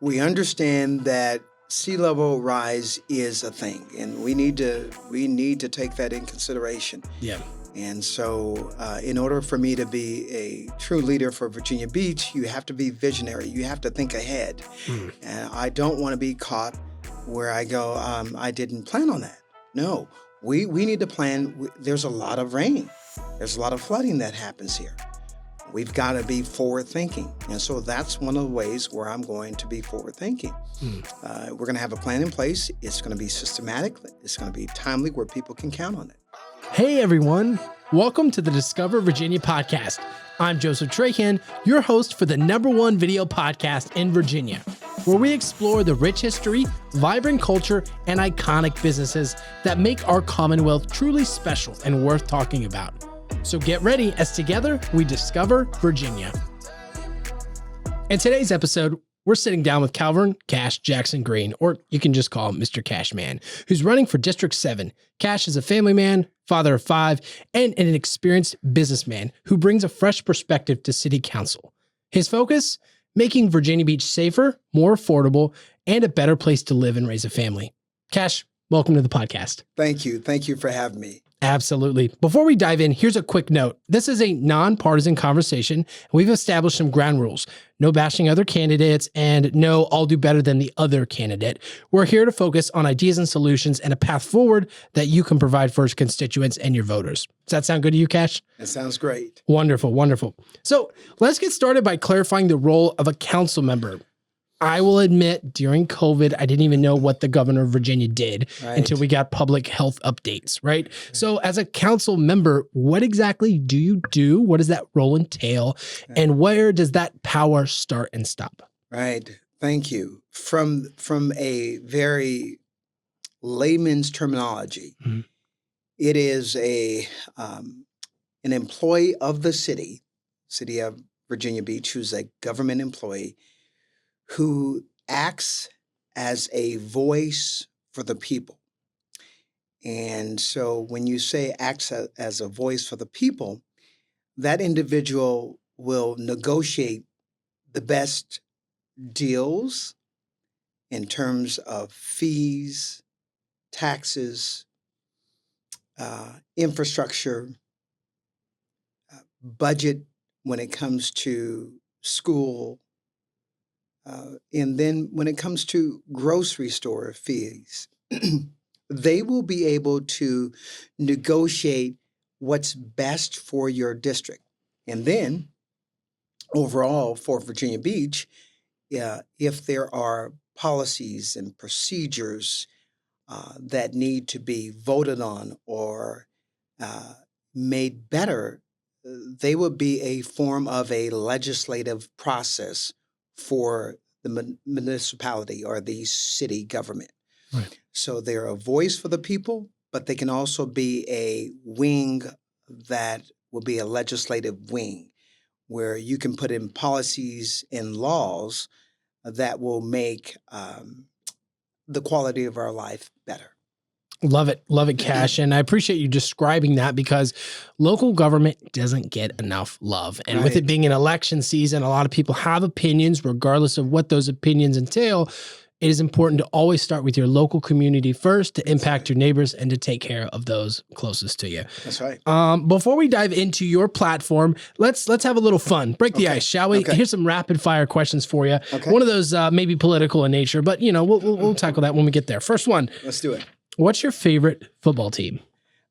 we understand that sea level rise is a thing, and we need to take that in consideration. Yeah. And so in order for me to be a true leader for Virginia Beach, you have to be visionary. You have to think ahead. And I don't want to be caught where I go, I didn't plan on that. No, we need to plan. There's a lot of rain. There's a lot of flooding that happens here. We've got to be forward thinking. And so that's one of the ways where I'm going to be forward thinking. We're going to have a plan in place. It's going to be systematic. It's going to be timely where people can count on it. Hey, everyone. Welcome to the Discover Virginia podcast. I'm Joseph Trahan, your host for the #1 video podcast in Virginia, where we explore the rich history, vibrant culture, and iconic businesses that make our Commonwealth truly special and worth talking about. So get ready as together we discover Virginia. In today's episode, we're sitting down with Calvin Cash Jackson Green, or you can just call him Mr. Cashman, who's running for District 7. Cash is a family man, father of 5, and an experienced businessman who brings a fresh perspective to City Council. His focus? Making Virginia Beach safer, more affordable, and a better place to live and raise a family. Cash, welcome to the podcast. Thank you. Thank you for having me. Absolutely. Before we dive in, here's a quick note. This is a nonpartisan conversation. We've established some ground rules. No bashing other candidates, and no, I'll do better than the other candidate. We're here to focus on ideas and solutions and a path forward that you can provide for your constituents and your voters. Does that sound good to you, Cash? That sounds great. Wonderful, wonderful. So let's get started by clarifying the role of a council member. I will admit, during COVID, I didn't even know what the governor of Virginia did until we got public health updates, right? So as a council member, what exactly do you do? What does that role entail? And where does that power start and stop? Right. Thank you. From a very layman's terminology, it is an employee of the city of Virginia Beach, who's a government employee, who acts as a voice for the people. And so when you say acts as a voice for the people, that individual will negotiate the best deals in terms of fees, taxes, infrastructure, budget when it comes to school, and then when it comes to grocery store fees, they will be able to negotiate what's best for your district. And then overall for Virginia Beach, if there are policies and procedures that need to be voted on or made better, they will be a form of a legislative process for the municipality or the city government. Right. So they're a voice for the people, but they can also be a wing that will be a legislative wing where you can put in policies and laws that will make the quality of our life better. Love it, Cash. And I appreciate you describing that because local government doesn't get enough love. And with it being an election season, a lot of people have opinions, regardless of what those opinions entail. It is important to always start with your local community first to impact your neighbors and to take care of those closest to you. That's right. Before we dive into your platform, let's have a little fun. Break the ice, shall we? Here's some rapid fire questions for you. One of those maybe political in nature, but we'll tackle that when we get there. First one. Let's do it. What's your favorite football team?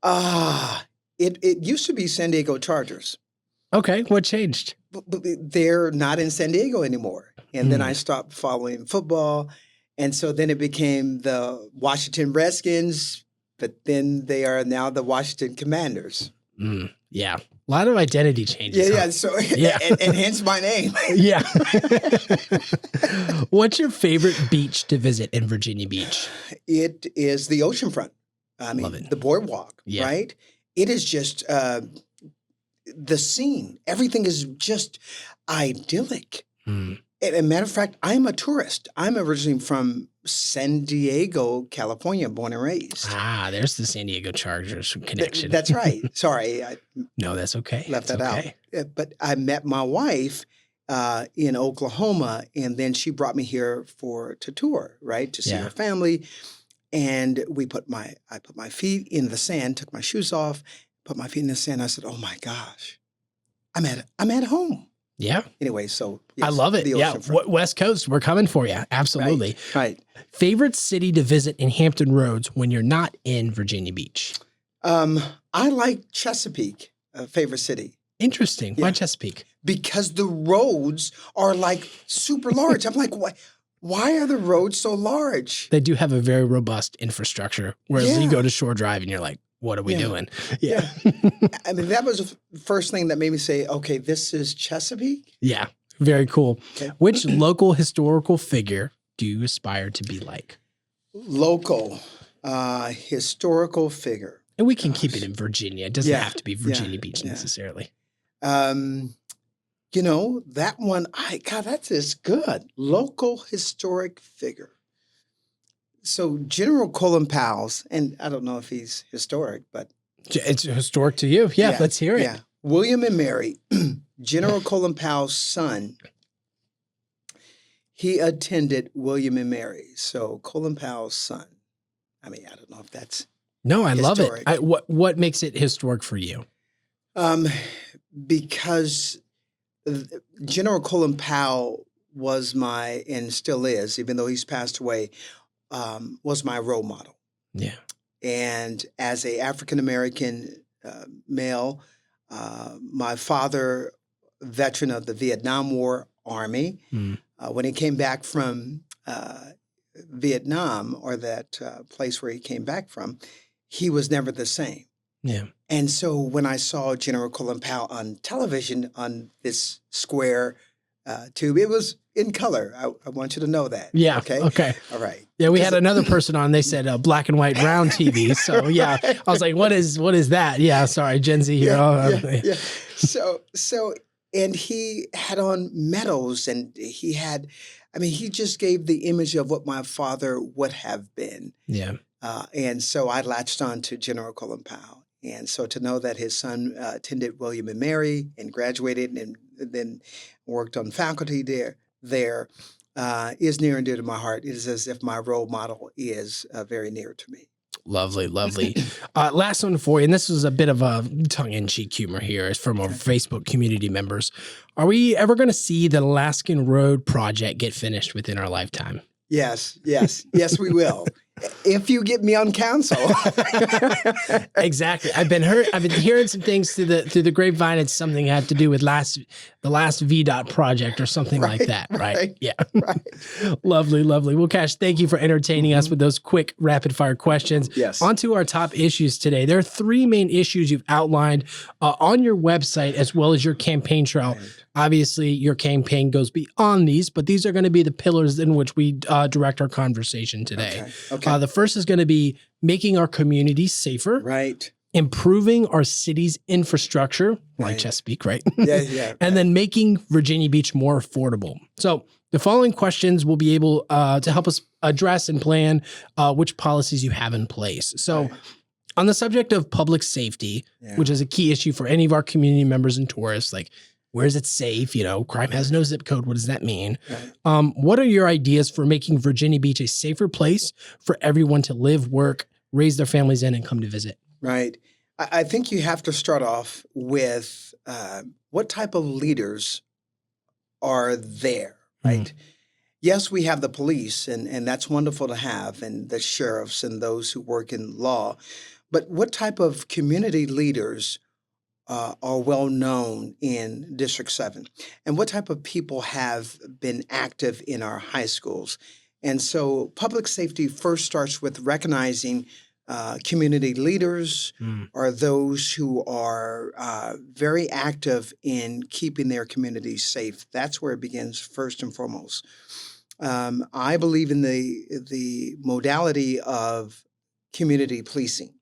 It used to be San Diego Chargers. Okay, what changed? They're not in San Diego anymore. And then I stopped following football. And so then it became the Washington Redskins, but then they are now the Washington Commanders. Yeah. A lot of identity changes. Yeah. So, and hence my name. Yeah. What's your favorite beach to visit in Virginia Beach? It is the oceanfront. I mean, the boardwalk, right? It is just the scene. Everything is just idyllic. As a matter of fact, I'm a tourist. I'm originally from San Diego, California, born and raised. There's the San Diego Chargers connection. That's right. Sorry. No, that's okay. Left that out. But I met my wife in Oklahoma, and then she brought me here to tour, right, to see Yeah. her family. And I put my feet in the sand, took my shoes off, put my feet in the sand. I said, "Oh my gosh, I'm at home." Yeah. Anyway, so I yes, love it. the Yeah. oceanfront. West Coast, we're coming for you. Absolutely. Right. Favorite city to visit in Hampton Roads when you're not in Virginia Beach? I like Chesapeake, favorite city. Interesting. Why Yeah. Chesapeake? Because the roads are like super large. I'm like, why are the roads so large? They do have a very robust infrastructure. Whereas you Yeah. go to Shore Drive and you're like, what are we Yeah. doing? Yeah. I mean, that was the first thing that made me say, okay, this is Chesapeake. Yeah. Very cool. Okay. Which local historical figure do you aspire to be like? Local historical figure. And we can keep it in Virginia. It doesn't Yeah. have to be Virginia Beach Yeah. necessarily. That one, God, that's just good. Local historic figure. So General Colin Powell's, and I don't know if he's historic, but It's historic to you. Yeah. Let's hear it. Yeah. William and Mary, General Colin Powell's son, he attended William and Mary. So Colin Powell's son. I mean, I don't know if that's No, I love it. historic. What makes it historic for you? Because General Colin Powell was and still is, even though he's passed away, was my role model. Yeah. And as a African American male, my father, veteran of the Vietnam War Army, when he came back from Vietnam, or that place where he came back from, he was never the same. Yeah. And so when I saw General Colin Powell on television on this square tube, it was in color. I want you to know that. Yeah. Okay. Okay. All right. Yeah, we had another person on. They said black and white round TV. So yeah, I was like, what is that? Yeah, sorry, Gen Z here. Yeah. So, and he had on medals, and he just gave the image of what my father would have been. Yeah. And so I latched on to General Colin Powell. And so to know that his son attended William and Mary and graduated and then worked on faculty there is near and dear to my heart. It is as if my role model is very near to me. Lovely, lovely. Last one for you, and this was a bit of a tongue-in-cheek humor here. It's from our Facebook community members. Are we ever going to see the Laskin Road Project get finished within our lifetime? Yes, we will. If you get me on council. Exactly. I've been hearing some things through the grapevine. It's something that had to do with the last VDOT project or something like that. Right. Yeah. Right. Lovely, lovely. Well, Cash, thank you for entertaining us with those quick rapid fire questions. Yes. On to our top issues today. There are three main issues you've outlined on your website as well as your campaign trail. Right. Obviously, your campaign goes beyond these, but these are going to be the pillars in which we direct our conversation today. Okay. The first is going to be making our communities safer, Right. improving our city's infrastructure, like Right. Chesapeake, right? Yeah. And then making Virginia Beach more affordable. So the following questions will be able to help us address and plan which policies you have in place. So Right. on the subject of public safety, Yeah. which is a key issue for any of our community members and tourists, like where is it safe? Crime has no zip code. What does that mean? Right. What are your ideas for making Virginia Beach a safer place for everyone to live, work, raise their families in, and come to visit? Right. I think you have to start off with what type of leaders are there, right? Yes, we have the police, and that's wonderful to have, and the sheriffs and those who work in law. But what type of community leaders are well known in District 7? And what type of people have been active in our high schools? And so public safety first starts with recognizing community leaders or those who are very active in keeping their communities safe. That's where it begins first and foremost. I believe in the modality of community policing.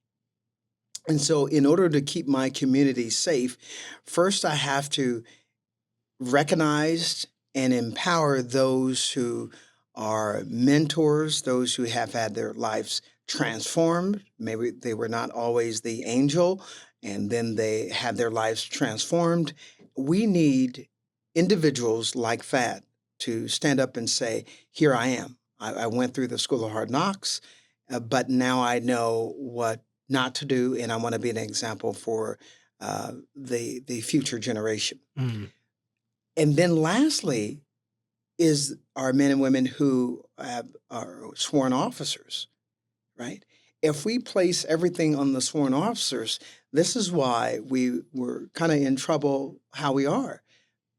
And so in order to keep my community safe, first I have to recognize and empower those who are mentors, those who have had their lives transformed. Maybe they were not always the angel, and then they had their lives transformed. We need individuals like that to stand up and say, here I am. I went through the school of hard knocks, but now I know what not to do, and I want to be an example for the future generation. Mm. And then lastly is our men and women who are sworn officers, right? If we place everything on the sworn officers, this is why we were kind of in trouble how we are,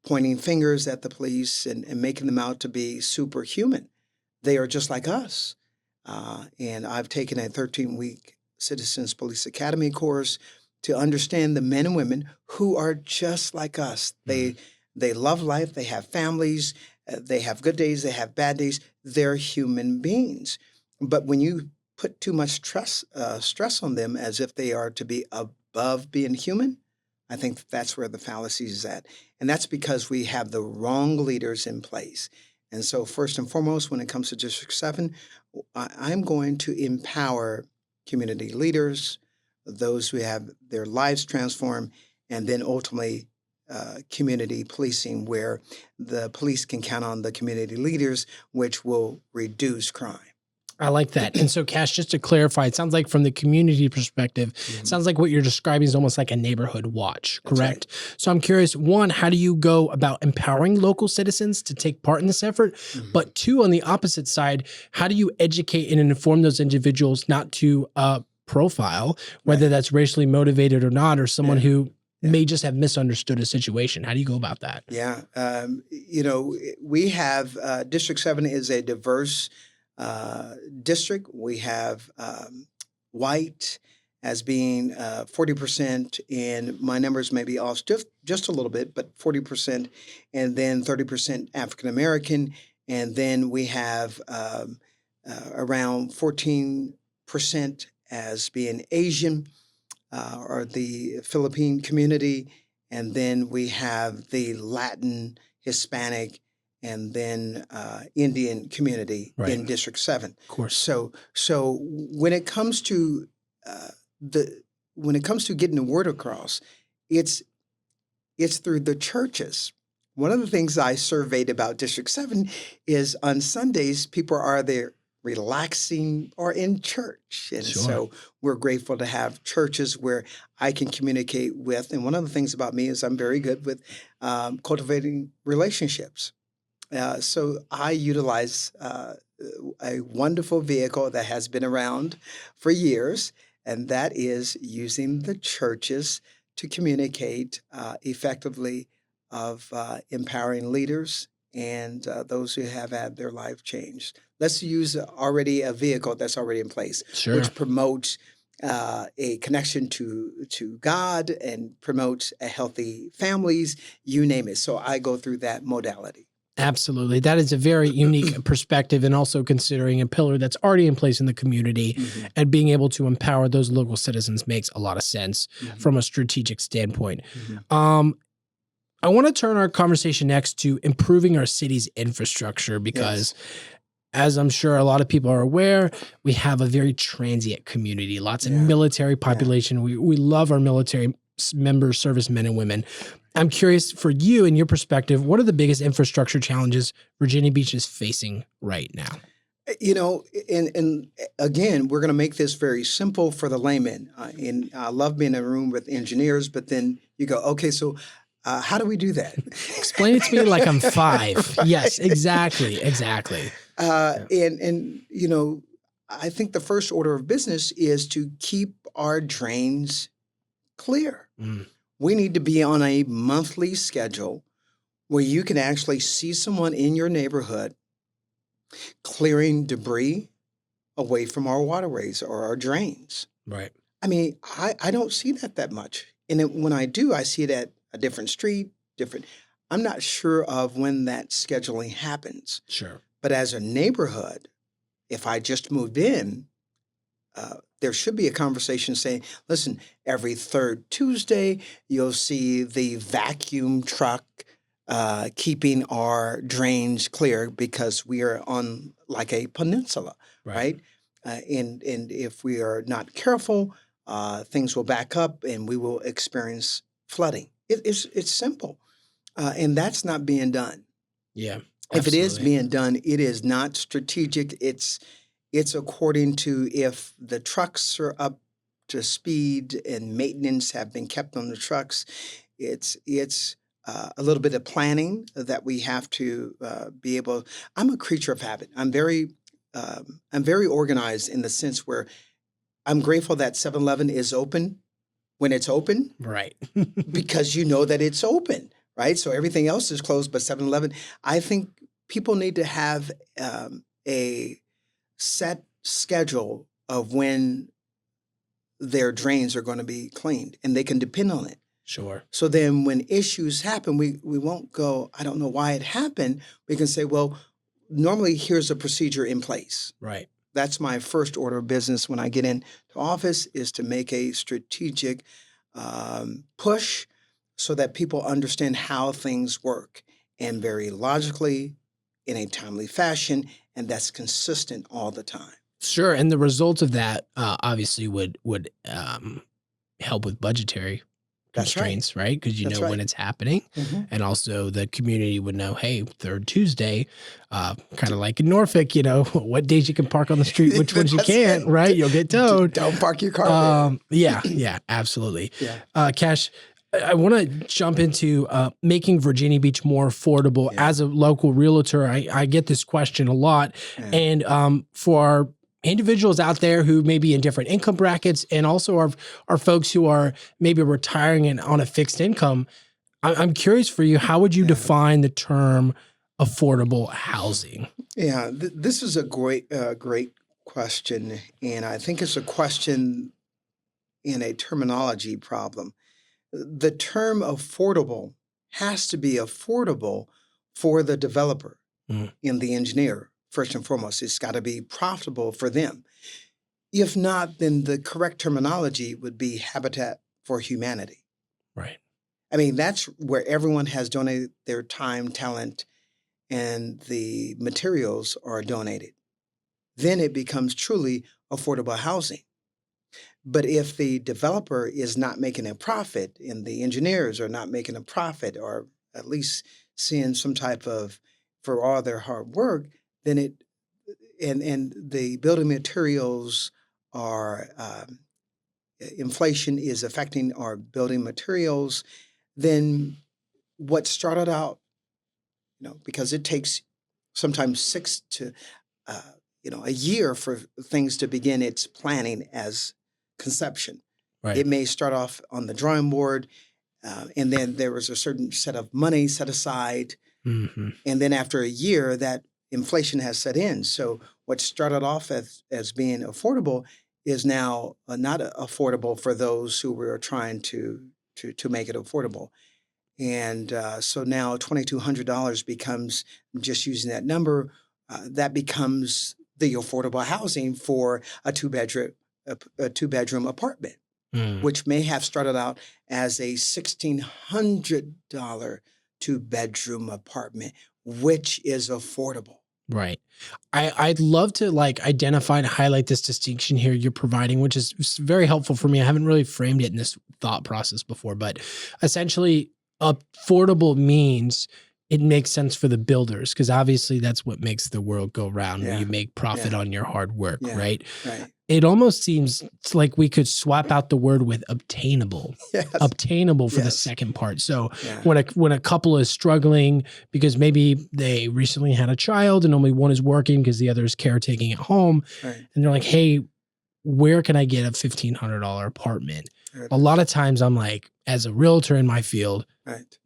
pointing fingers at the police and making them out to be superhuman. They are just like us. And I've taken a 13-week Citizens Police Academy course to understand the men and women who are just like us. They love life. They have families. They have good days. They have bad days. They're human beings. But when you put too much stress on them as if they are to be above being human, I think that's where the fallacy is at. And that's because we have the wrong leaders in place. And so first and foremost, when it comes to District 7, I'm going to empower community leaders, those who have their lives transformed, and then ultimately community policing, where the police can count on the community leaders, which will reduce crime. I like that. And so, Cash, just to clarify, it sounds like from the community perspective, it sounds like what you're describing is almost like a neighborhood watch, correct? Right. So I'm curious, one, how do you go about empowering local citizens to take part in this effort? But two, on the opposite side, how do you educate and inform those individuals not to profile, whether that's racially motivated or not, or someone who may just have misunderstood a situation? How do you go about that? Yeah. We have District 7 is a diverse district. We have white as being 40%, and my numbers may be off just a little bit, but 40%, and then 30% African American, and then we have around 14% as being Asian or the Philippine community, and then we have the Latin, Hispanic, and then Indian community in District 7. Of course. So when it comes to getting the word across, it's through the churches. One of the things I surveyed about District 7 is on Sundays, people are there relaxing or in church. And so we're grateful to have churches where I can communicate with. And one of the things about me is I'm very good with cultivating relationships. So I utilize a wonderful vehicle that has been around for years, and that is using the churches to communicate effectively of empowering leaders and those who have had their life changed. Let's use already a vehicle that's already in place, which promotes a connection to God and promotes a healthy families, you name it. So I go through that modality. Absolutely. That is a very unique perspective, and also considering a pillar that's already in place in the community and being able to empower those local citizens makes a lot of sense from a strategic standpoint. I want to turn our conversation next to improving our city's infrastructure because as I'm sure a lot of people are aware, we have a very transient community, lots of military population. We love our military members, servicemen and women. I'm curious for you and your perspective, what are the biggest infrastructure challenges Virginia Beach is facing right now? And again, we're going to make this very simple for the layman. And I love being in a room with engineers, but then you go, okay, so how do we do that? Explain it to me like I'm 5. Right. Yes, exactly. And I think the first order of business is to keep our drains clear. We need to be on a monthly schedule where you can actually see someone in your neighborhood clearing debris away from our waterways or our drains. Right. I mean, I don't see that much. And when I do, I see it at a different street, I'm not sure of when that scheduling happens. Sure. But as a neighborhood, if I just moved in, there should be a conversation saying, listen, every third Tuesday, you'll see the vacuum truck keeping our drains clear because we are on like a peninsula, right? And if we are not careful, things will back up and we will experience flooding. It's simple. And that's not being done. Yeah. If it is Absolutely. being done, it is not strategic. It's according to if the trucks are up to speed and maintenance have been kept on the trucks. It's a little bit of planning that we have to be able. I'm a creature of habit. I'm very organized in the sense where I'm grateful that 7-Eleven is open when it's open Right. because you know that it's open, right? So everything else is closed, but 7-Eleven. I think people need to have a set schedule of when their drains are going to be cleaned, and they can depend on it. Sure. So then when issues happen, we won't go, I don't know why it happened. We can say, well, normally here's a procedure in place. Right. That's my first order of business when I get into office, is to make a strategic push so that people understand how things work, and very logically, in a timely fashion, and that's consistent all the time. Sure. And the results of that obviously would help with budgetary That's right. constraints, right? Because you That's know when right. it's happening. Mhm. And also the community would know, hey, third Tuesday, kind of like in Norfolk, what days you can park on the street, which ones you That's can't, right. right? You'll get towed. Don't park your car there. Yeah, absolutely. Yeah. Cash, I want to jump into making Virginia Beach more affordable. Yeah. As a local realtor, I get this question a lot. Yeah. And for our individuals out there who may be in different income brackets, and also our folks who are maybe retiring and on a fixed income, I'm curious for you, how would you define the term affordable housing? Yeah, this is a great question, and I think it's a question in a terminology problem. The term affordable has to be affordable for the developer and the engineer. First and foremost, it's got to be profitable for them. If not, then the correct terminology would be Habitat for Humanity. Right. I mean, that's where everyone has donated their time, talent, and the materials are donated. Then it becomes truly affordable housing. But if the developer is not making a profit and the engineers are not making a profit, or at least seeing some type of, for all their hard work, then it, and the building materials are, inflation is affecting our building materials, then what started out, because it takes sometimes 6 to, a year for things to begin its planning as conception. Right. It may start off on the drawing board, and then there was a certain set of money set aside. Mm-hmm. And then after a year, that inflation has set in. So what started off as being affordable is now not affordable for those who were trying to make it affordable. And so now $2,200 becomes, just using that number, that becomes the affordable housing for a two-bedroom apartment, which may have started out as a $1,600 two-bedroom apartment, which is affordable. Right. I'd love to identify and highlight this distinction here you're providing, which is very helpful for me. I haven't really framed it in this thought process before, but essentially affordable means it makes sense for the builders, because obviously that's what makes the world go round, where you make profit on your hard work, right? Right. It almost seems like we could swap out the word with obtainable. Yes. Obtainable for the Yes. second part. So Yeah. when a couple is struggling because maybe they recently had a child and only one is working because the other is caretaking at home, Right. and they're like, hey, where can I get a $1,500 apartment? Right. A lot of times I'm like, as a realtor in my field, Right.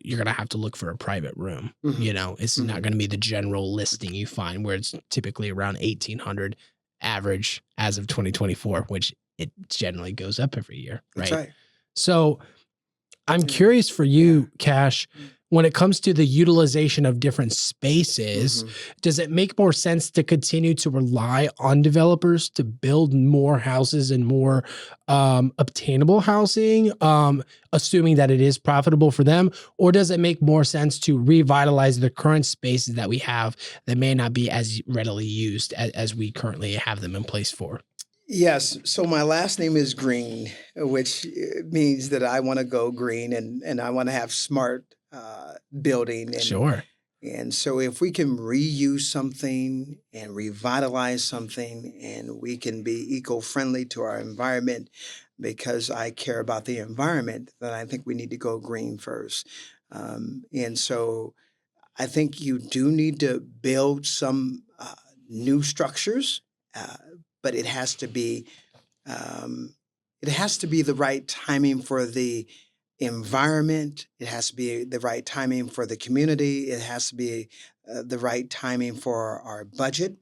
you're going to have to look for a private room. Mhm. It's not going to be the general listing you find, where it's typically around 1,800 average as of 2024, which it generally goes up every year. That's Right. right. So I'm curious for you, Cash, when it comes to the utilization of different spaces, does it make more sense to continue to rely on developers to build more houses and more obtainable housing, assuming that it is profitable for them? Or does it make more sense to revitalize the current spaces that we have that may not be as readily used as we currently have them in place for? Yes. So my last name is Green, which means that I want to go green, and I want to have smart building. Sure. And so if we can reuse something and revitalize something, and we can be eco-friendly to our environment, because I care about the environment, then I think we need to go green first. And so I think you do need to build some new structures, but it has to be the right timing for the environment. It has to be the right timing for the community. It has to be the right timing for our budget.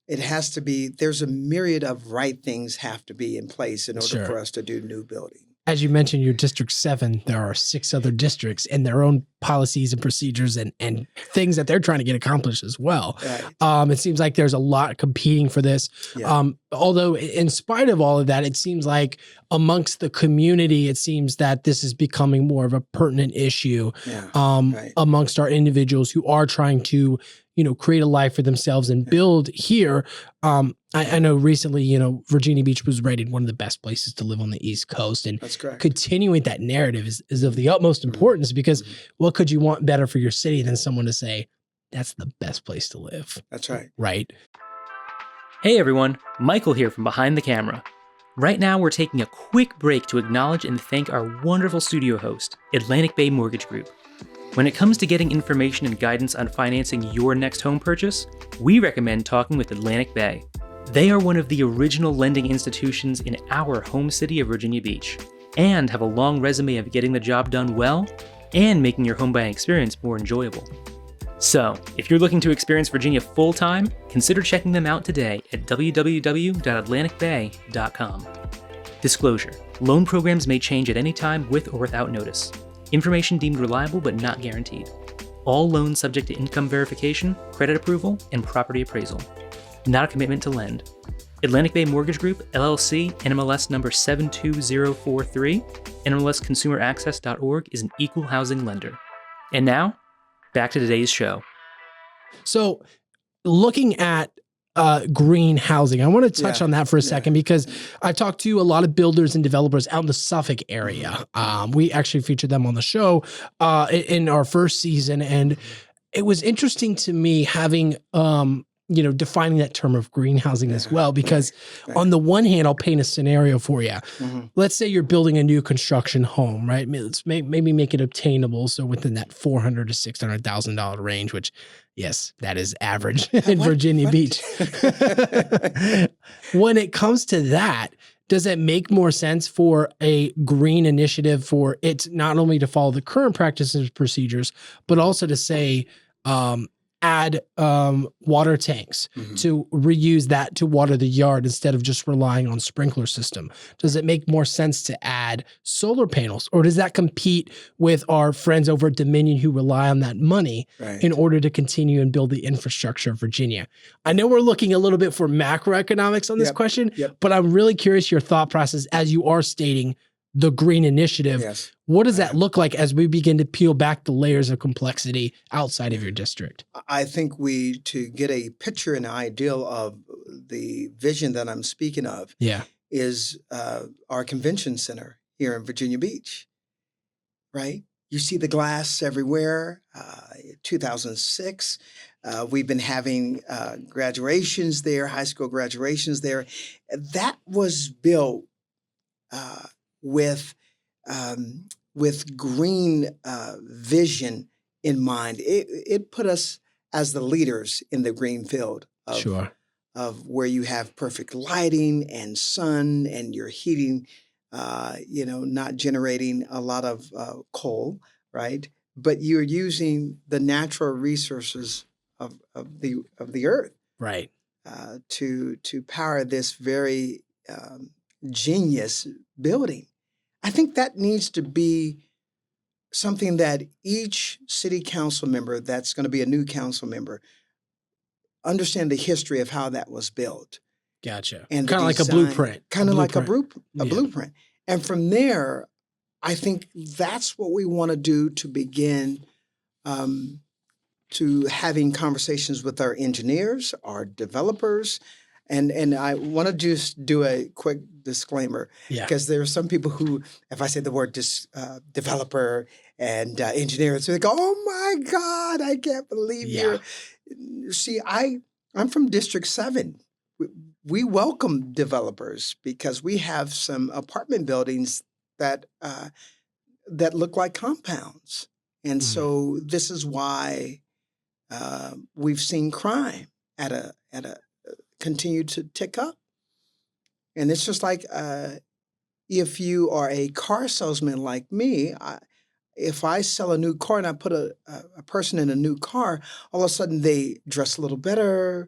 It has to be, there's a myriad of right things have to be in place in order for us to do new building. As you mentioned, your District 7, there are 6 other districts and their own policies and procedures and things that they're trying to get accomplished as well. Right. It seems like there's a lot competing for this. Yeah. Although in spite of all of that, it seems like amongst the community, it seems that this is becoming more of a pertinent issue amongst our individuals who are trying to, create a life for themselves and build here. I know recently, Virginia Beach was rated one of the best places to live on the East Coast, and that's correct. Continuing that narrative is of the utmost importance, because what could you want better for your city than someone to say, that's the best place to live? That's right. Right. Hey everyone, Michael here from Behind the Camera. Right now we're taking a quick break to acknowledge and thank our wonderful studio host, Atlantic Bay Mortgage Group. When it comes to getting information and guidance on financing your next home purchase, we recommend talking with Atlantic Bay. They are one of the original lending institutions in our home city of Virginia Beach, and have a long resume of getting the job done well and making your home buying experience more enjoyable. So, if you're looking to experience Virginia full-time, consider checking them out today at www.atlanticbay.com. Disclosure: loan programs may change at any time with or without notice. Information deemed reliable but not guaranteed. All loans subject to income verification, credit approval, and property appraisal. Not a commitment to lend. Atlantic Bay Mortgage Group, LLC, NMLS number 72043, NMLSconsumeraccess.org is an equal housing lender. And now, back to today's show. So, looking at green housing, I want to touch on that for a second, because I talked to a lot of builders and developers out in the Suffolk area. We actually featured them on the show in our first season, and it was interesting to me having defining that term of green housing as well, because on the one hand, I'll paint a scenario for you. Let's say you're building a new construction home, right? Let's maybe make it obtainable, so within that $400,000 to $600,000 range, which, yes, that is average in Virginia Beach. When it comes to that, does it make more sense for a green initiative for it not only to follow the current practices and procedures, but also to say, add water tanks to reuse that to water the yard instead of just relying on sprinkler system? Does it make more sense to add solar panels, or does that compete with our friends over at Dominion who rely on that money in order to continue and build the infrastructure of Virginia? I know we're looking a little bit for macroeconomics on this question, but I'm really curious your thought process as you are stating the green initiative. What does that look like as we begin to peel back the layers of complexity outside of your district? I think to get a picture and ideal of the vision that I'm speaking of is our convention center here in Virginia Beach, right? You see the glass everywhere. 2006, we've been having graduations there, high school graduations there. That was built with green vision in mind. It put us as the leaders in the green field of where you have perfect lighting and sun, and you're heating, not generating a lot of coal, right? But you're using the natural resources of the earth, right, to power this very genius building. I think that needs to be something that each city council member that's going to be a new council member understand the history of how that was built. Gotcha. And kind of like a blueprint. Kind of like a blueprint. And from there, I think that's what we want to do to begin to having conversations with our engineers, our developers. And I want to just do a quick disclaimer, because there are some people who, if I say the word developer, and engineers. They go, "Oh my God, I can't believe Yeah. you're." See, I'm from District 7. We welcome developers because we have some apartment buildings that that look like compounds, and Mm. so this is why we've seen crime at a continue to tick up. And it's just like if you are a car salesman like me, if I sell a new car and I put a person in a new car, all of a sudden they dress a little better.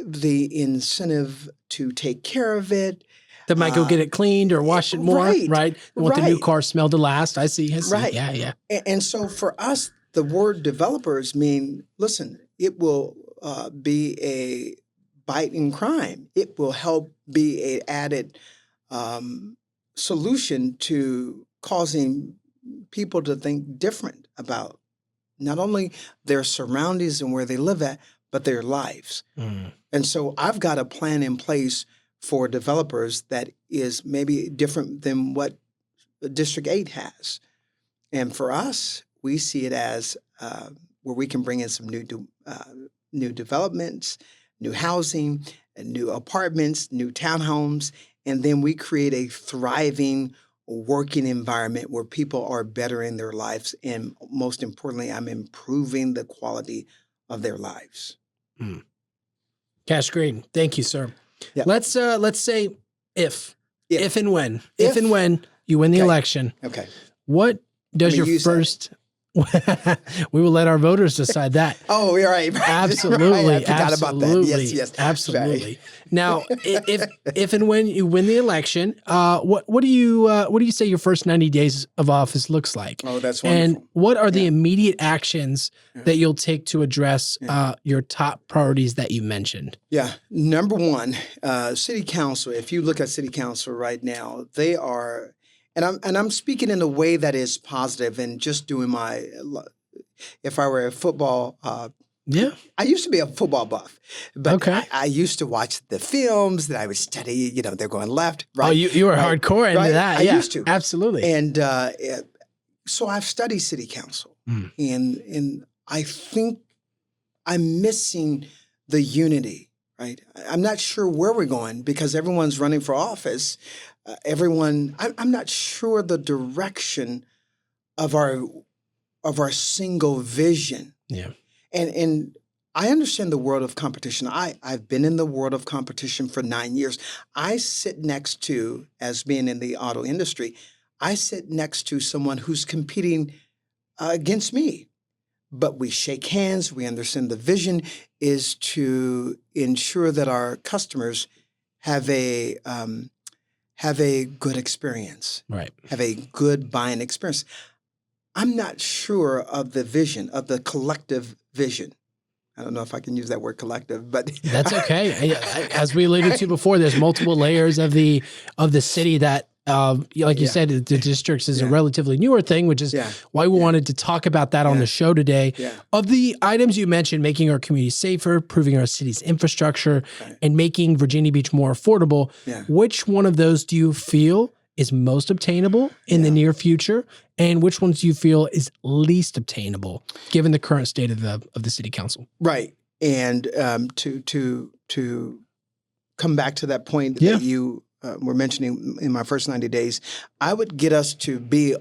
The incentive to take care of it. That might go get it cleaned or wash it more, Right, right? They want the new right. car smell to last. I see. Right. Yeah, yeah. And so for us, the word developers mean, listen, it will be a bite in crime. It will help be a added solution to causing people to think different about not only their surroundings and where they live at, but their lives. Mm. And so I've got a plan in place for developers that is maybe different than what District 8 has. And for us, we see it as where we can bring in some new developments, new housing, new apartments, new townhomes, and then we create a thriving working environment where people are bettering their lives, and most importantly, I'm improving the quality of their lives. Mm. Cash Green, thank you, sir. Yeah. Let's say if and when you win the election, Okay. what does your first? We will let our voters decide that. Oh, you're right. Absolutely. Right. I forgot about that. Yes. Absolutely. Right. Now, if and when you win the election, what do you say your first 90 days of office looks like? Oh, that's wonderful. And what are the immediate actions that you'll take to address your top priorities that you mentioned? Yeah. Number one, City Council. If you look at City Council right now, they are. And I'm speaking in a way that is positive and just doing my, if I were a football, I used to be a football buff, but I used to watch the films that I would study, they're going left, right. Oh, you were hardcore into that. I used to. Absolutely. And so I've studied City Council and I think I'm missing the unity, right? I'm not sure where we're going because everyone's running for office. I'm not sure the direction of our single vision. Yeah. And I understand the world of competition. I've been in the world of competition for 9 years. I sit next to, as being in the auto industry, I sit next to someone who's competing against me. But we shake hands. We understand the vision is to ensure that our customers have a good experience, right? Have a good buying experience. I'm not sure of the vision, of the collective vision. I don't know if I can use that word collective, but that's okay. As we alluded to before, there's multiple layers of the city that, like you said, the districts is a relatively newer thing, which is why we wanted to talk about that on the show today. Yeah. Of the items you mentioned, making our community safer, improving our city's infrastructure, and making Virginia Beach more affordable, which one of those do you feel is most obtainable in the near future, and which ones do you feel is least obtainable given the current state of the city council? Right, and to come back to that point that you were mentioning in my first 90 days, I would get us to be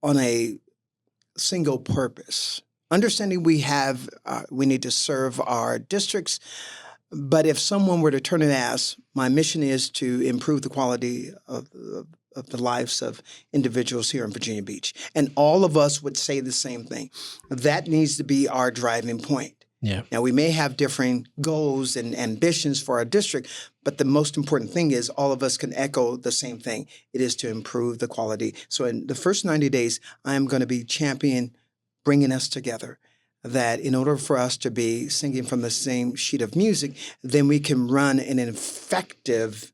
on a single purpose, understanding we need to serve our districts. But if someone were to turn and ask, my mission is to improve the quality of the lives of individuals here in Virginia Beach. And all of us would say the same thing. That needs to be our driving point. Yeah. Now, we may have different goals and ambitions for our district, but the most important thing is all of us can echo the same thing. It is to improve the quality. So in the first 90 days, I am going to be championing bringing us together. That in order for us to be singing from the same sheet of music, then we can run an effective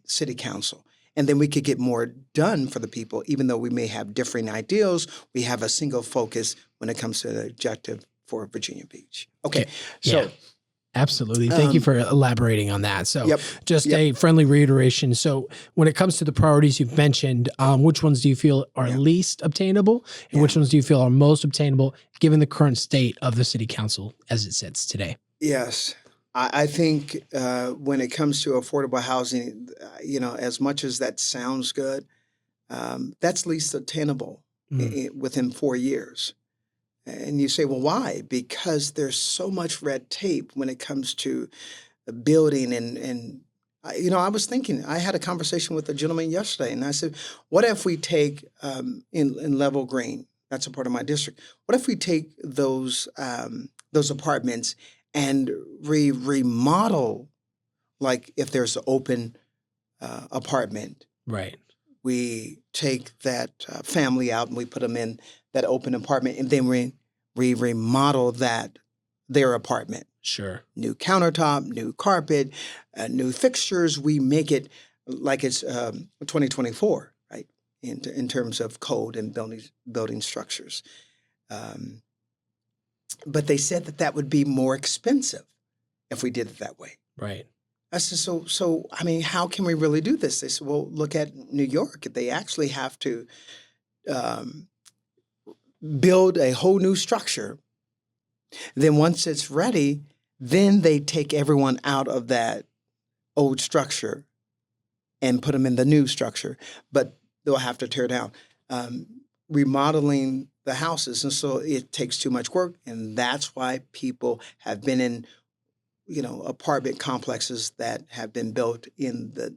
city council. And then we could get more done for the people, even though we may have differing ideals. We have a single focus when it comes to the objective for Virginia Beach. Okay, so Absolutely. Thank you for elaborating on that. So Yep. just a friendly reiteration. So when it comes to the priorities you've mentioned, which ones do you feel are least obtainable and which ones do you feel are most obtainable given the current state of the city council as it sits today? Yes. I think when it comes to affordable housing, as much as that sounds good, that's least attainable within 4 years. And you say, well, why? Because there's so much red tape when it comes to building. And I was thinking, I had a conversation with a gentleman yesterday, and I said, what if we take in Level Green, that's a part of my district, what if we take those apartments and remodel, like if there's an open apartment. Right. We take that family out and we put them in that open apartment, and then we remodel their apartment. Sure. New countertop, new carpet, new fixtures. We make it like it's 2024, right? In terms of code and building structures. But they said that would be more expensive if we did it that way. Right. I said, so I mean, how can we really do this? They said, well, look at New York. They actually have to build a whole new structure. Then once it's ready, then they take everyone out of that old structure and put them in the new structure. But they'll have to tear down, remodeling the houses. And so it takes too much work. And that's why people have been in apartment complexes that have been built in the,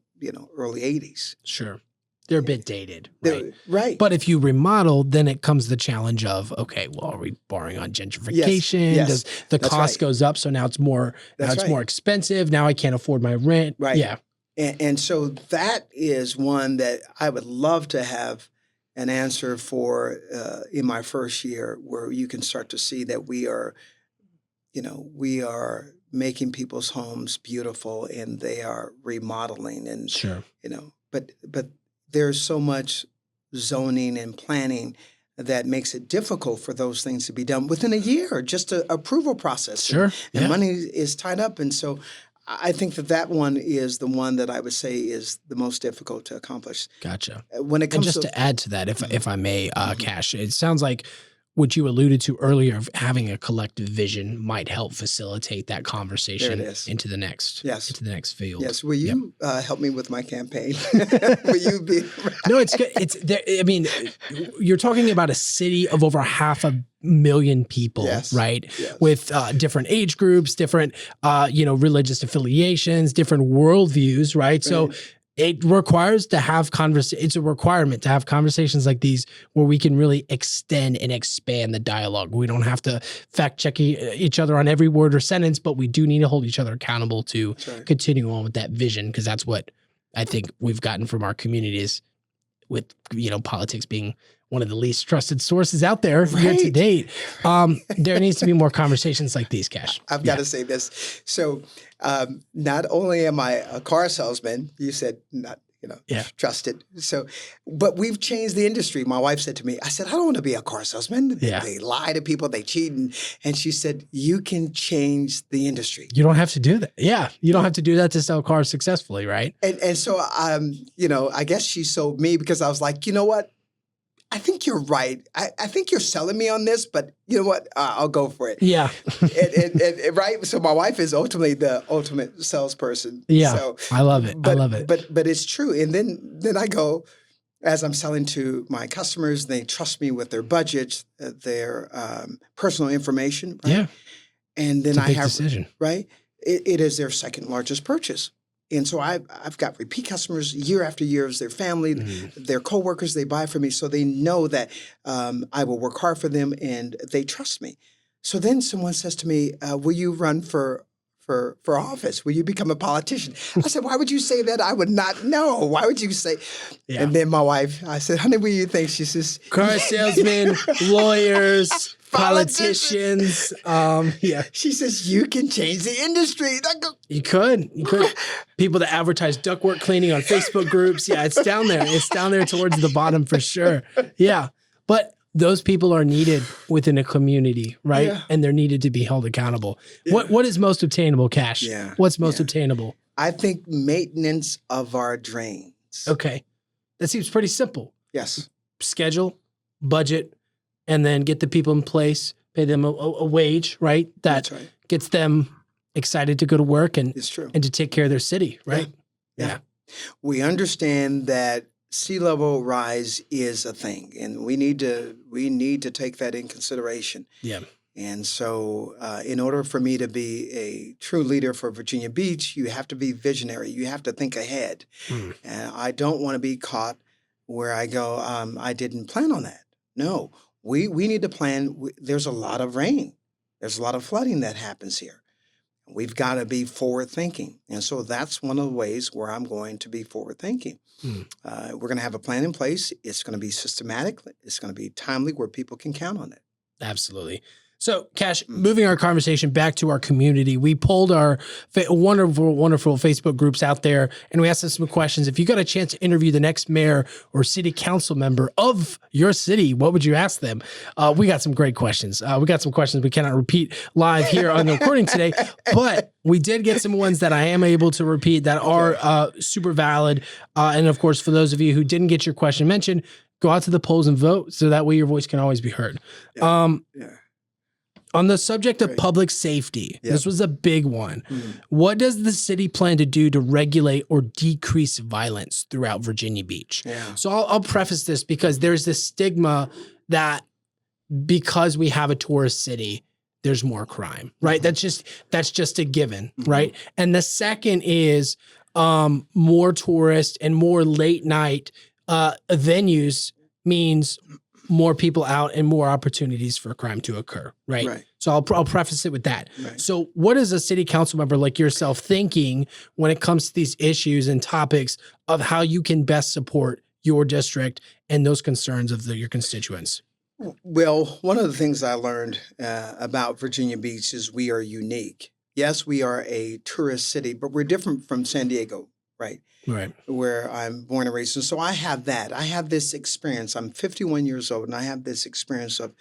early 80s. Sure. They're a bit dated, right? Right. But if you remodel, then it comes the challenge of, okay, well, are we borrowing on gentrification? Yes. Does the cost goes up, so now it's more more expensive. Now I can't afford my rent. Right. Yeah. And so that is one that I would love to have an answer for in my first year, where you can start to see that we are making people's homes beautiful, and they are remodeling, and sure, but there's so much zoning and planning that makes it difficult for those things to be done within a year, just an approval process. Sure, and money is tied up, and so I think that one is the one that I would say is the most difficult to accomplish. Gotcha. When it comes to add to that, if I may, Cash, it sounds like what you alluded to earlier of having a collective vision might help facilitate that conversation into the next field. Yes. Will you help me with my campaign? Will you be? No, it's good. It's there. I mean, you're talking about a city of over 500,000 people, right? Yes. With different age groups, different, religious affiliations, different worldviews, right? So it requires to have it's a requirement to have conversations like these where we can really extend and expand the dialogue. We don't have to fact check each other on every word or sentence, but we do need to hold each other accountable to continue on with that vision, because that's what I think we've gotten from our communities with, politics being one of the least trusted sources out there year to date. There needs to be more conversations like these, Cash. I've got to say this. So not only am I a car salesman, you said not, trusted. So, but we've changed the industry. My wife said to me, I said, I don't want to be a car salesman. They lie to people, they cheat. And she said, you can change the industry. You don't have to do that. Yeah. You don't have to do that to sell cars successfully, right? And so, I guess she sold me because I was like, you know what? I think you're right. I think you're selling me on this, but you know what? I'll go for it. Yeah. and right. So my wife is ultimately the ultimate salesperson. Yeah. So, I love it. I love it. But it's true. And then I go, as I'm selling to my customers, they trust me with their budgets, their personal information. Right? Yeah. And then it's a big decision. Right. It is their second largest purchase. And so I've got repeat customers year after year as their family, their coworkers, they buy from me. So they know that I will work hard for them and they trust me. So then someone says to me, will you run for office? Will you become a politician? I said, why would you say that? I would not know. Why would you say? Yeah. And then my wife, I said, honey, what do you think? She says, car salesmen, lawyers, politicians. She says, you can change the industry. You could. People that advertise ductwork cleaning on Facebook groups. Yeah, it's down there. It's down there towards the bottom for sure. Yeah. But those people are needed within a community, right? Yeah. And they're needed to be held accountable. Yeah. What is most obtainable, Cash? Yeah. What's most Yeah. obtainable? I think maintenance of our drains. Okay. That seems pretty simple. Yes. Schedule, budget, and then get the people in place, pay them a wage, right? That That's right. gets them excited to go to work and It's true. to take care of their city, right? Yeah. We understand that sea level rise is a thing, and we need to take that in consideration. Yeah. And so, in order for me to be a true leader for Virginia Beach, you have to be visionary. You have to think ahead. Mm. And I don't want to be caught where I go, I didn't plan on that. No, we need to plan. There's a lot of rain. There's a lot of flooding that happens here. We've got to be forward thinking. And so that's one of the ways where I'm going to be forward thinking. Mm. We're going to have a plan in place. It's going to be systematic. It's going to be timely where people can count on it. Absolutely. So, Cash, moving our conversation back to our community, we polled our wonderful Facebook groups out there, and we asked them some questions. If you got a chance to interview the next mayor or city council member of your city, what would you ask them? We got some great questions. We got some questions we cannot repeat live here on the recording today, but we did get some ones that I am able to repeat that are super valid. And of course, for those of you who didn't get your question mentioned, go out to the polls and vote so that way your voice can always be heard. Yeah. On the subject of Great. public safety, Yep. this was a big one. Mm. What does the city plan to do to regulate or decrease violence throughout Virginia Beach? Yeah. So I'll preface this because there's this stigma that because we have a tourist city, there's more crime, right? Mhm. That's just a given, Mhm. right? And the second is more tourists and more late night venues means more people out and more opportunities for crime to occur, right? Right. So I'll preface it with that. Right. So what is a city council member like yourself thinking when it comes to these issues and topics of how you can best support your district and those concerns of your constituents? Well, one of the things I learned about Virginia Beach is we are unique. Yes, we are a tourist city, but we're different from San Diego, right? Right. Where I'm born and raised. And so I have that. I have this experience. I'm 51 years old, and I have this experience of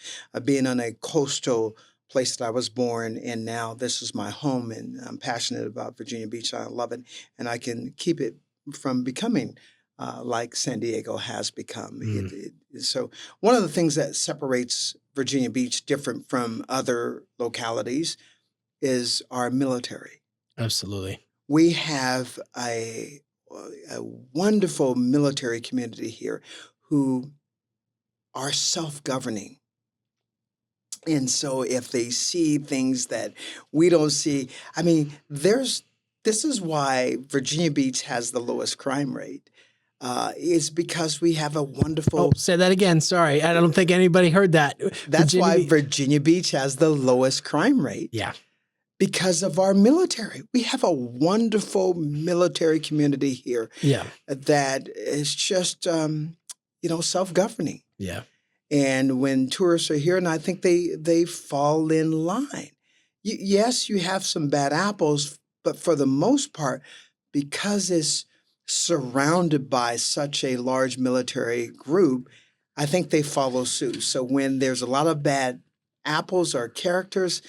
being on a coastal place that I was born, and now this is my home, and I'm passionate about Virginia Beach. I love it, and I can keep it from becoming like San Diego has become. So one of the things that separates Virginia Beach different from other localities is our military. Absolutely. We have a wonderful military community here who are self-governing. And so if they see things that we don't see, I mean, this is why Virginia Beach has the lowest crime rate. Is because we have a wonderful... Oh, say that again. Sorry. I don't think anybody heard that. That's why Virginia Beach has the lowest crime rate. Yeah. Because of our military. We have a wonderful military community here. Yeah. That is just, self-governing. Yeah. And when tourists are here, and I think they fall in line. Yes, you have some bad apples, but for the most part, because it's surrounded by such a large military group, I think they follow suit. So when there's a lot of bad apples or characters,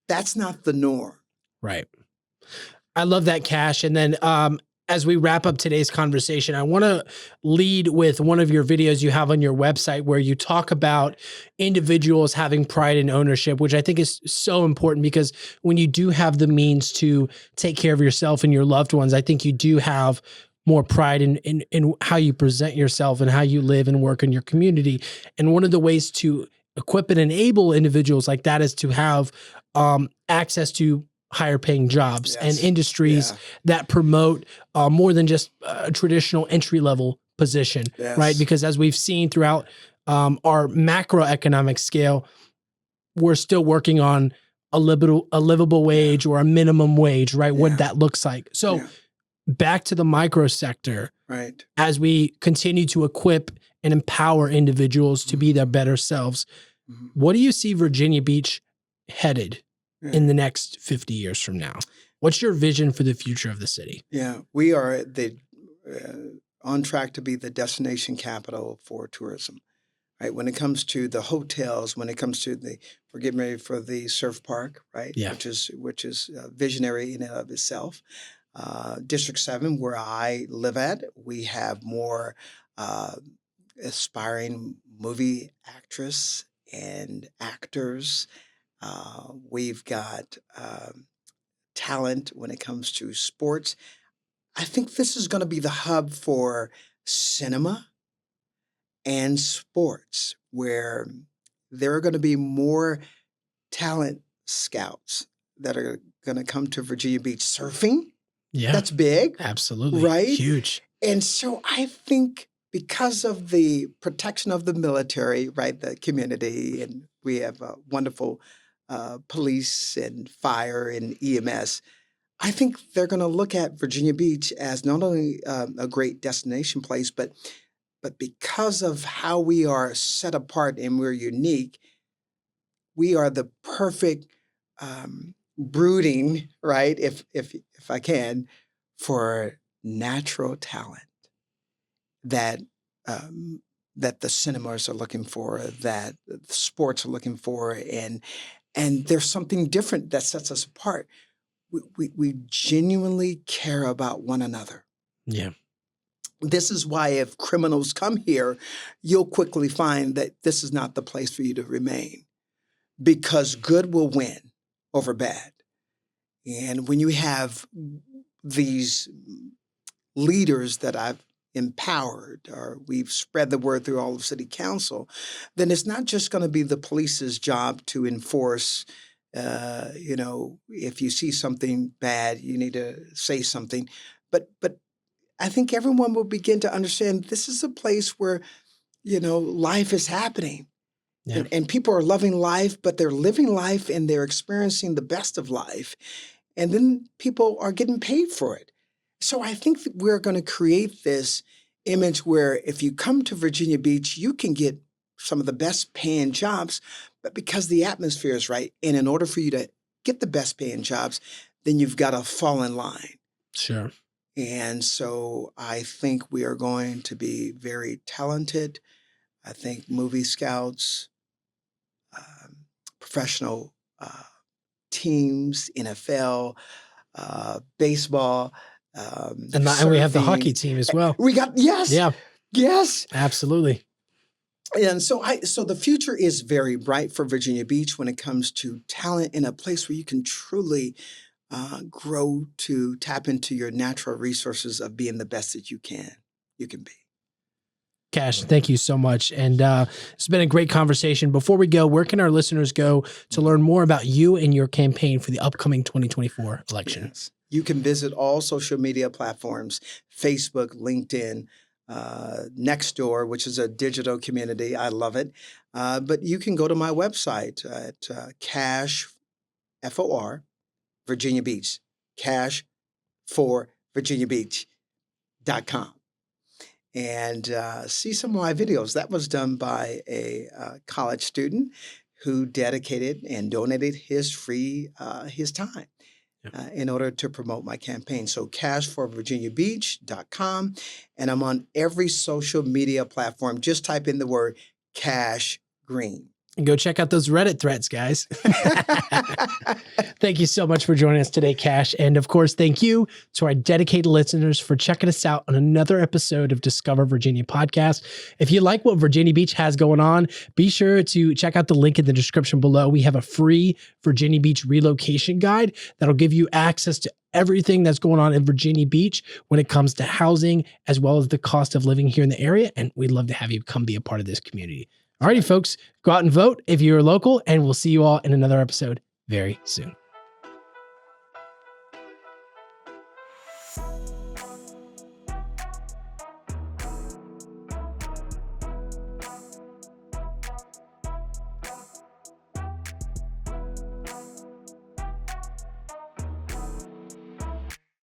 that's not the norm. Right. I love that, Cash. And then as we wrap up today's conversation, I want to lead with one of your videos you have on your website where you talk about individuals having pride and ownership, which I think is so important because when you do have the means to take care of yourself and your loved ones, I think you do have more pride in how you present yourself and how you live and work in your community. And one of the ways to equip and enable individuals like that is to have access to higher paying jobs and industries that promote more than just a traditional entry level position, right? Because as we've seen throughout our macroeconomic scale, we're still working on a livable wage or a minimum wage, right? What that looks like. So back to the micro sector, right? As we continue to equip and empower individuals to be their better selves, what do you see Virginia Beach headed in the next 50 years from now? What's your vision for the future of the city? Yeah, we are on track to be the destination capital for tourism. right? When it comes to the hotels, when it comes to we're getting ready for the surf park, right? Yeah. Which is visionary in and of itself. District 7, where I live at, we have more aspiring movie actress and actors. We've got talent when it comes to sports. I think this is going to be the hub for cinema and sports, where there are going to be more talent scouts that are going to come to Virginia Beach. Surfing, Yeah. that's big, Absolutely. right? Huge. And so I think because of the protection of the military, right, the community, and we have wonderful police and fire and EMS, I think they're going to look at Virginia Beach as not only a great destination place, but because of how we are set apart and we're unique, we are the perfect brooding, right? If I can, for natural talent that that the cinemas are looking for, that the sports are looking for, and there's something different that sets us apart. We genuinely care about one another. Yeah. This is why if criminals come here, you'll quickly find that this is not the place for you to remain, because good will win over bad. And when you have these leaders that I've empowered, or we've spread the word through all of City Council, then it's not just going to be the police's job to enforce. If you see something bad, you need to say something. But I think everyone will begin to understand this is a place where, life is happening. Yeah. And people are loving life, but they're living life and they're experiencing the best of life. And then people are getting paid for it. So I think that we're going to create this image where if you come to Virginia Beach, you can get some of the best paying jobs, but because the atmosphere is right. And in order for you to get the best paying jobs, then you've got to fall in line. Sure. And so I think we are going to be very talented. I think movie scouts, professional teams, NFL, baseball. And we have the hockey team as well. We got, yes. Yeah. Yes. Absolutely. And so the future is very bright for Virginia Beach when it comes to talent in a place where you can truly grow to tap into your natural resources of being the best that you can be. Cash, thank you so much. And it's been a great conversation. Before we go, where can our listeners go to learn more about you and your campaign for the upcoming 2024 election? Yes. You can visit all social media platforms, Facebook, LinkedIn, Nextdoor, which is a digital community. I love it. But you can go to my website at Cash, F-O-R, Virginia Beach, Cash for Virginia Beach.com. And see some of my videos. That was done by a college student who dedicated and donated his time in order to promote my campaign. So cashforvirginiabeach.com. And I'm on every social media platform. Just type in the word Cash Green. And go check out those Reddit threads, guys. Thank you so much for joining us today, Cash. And of course, thank you to our dedicated listeners for checking us out on another episode of Discover Virginia podcast. If you like what Virginia Beach has going on, be sure to check out the link in the description below. We have a free Virginia Beach relocation guide that'll give you access to everything that's going on in Virginia Beach when it comes to housing, as well as the cost of living here in the area. And we'd love to have you come be a part of this community. Alrighty, folks, go out and vote if you're local, and we'll see you all in another episode very soon.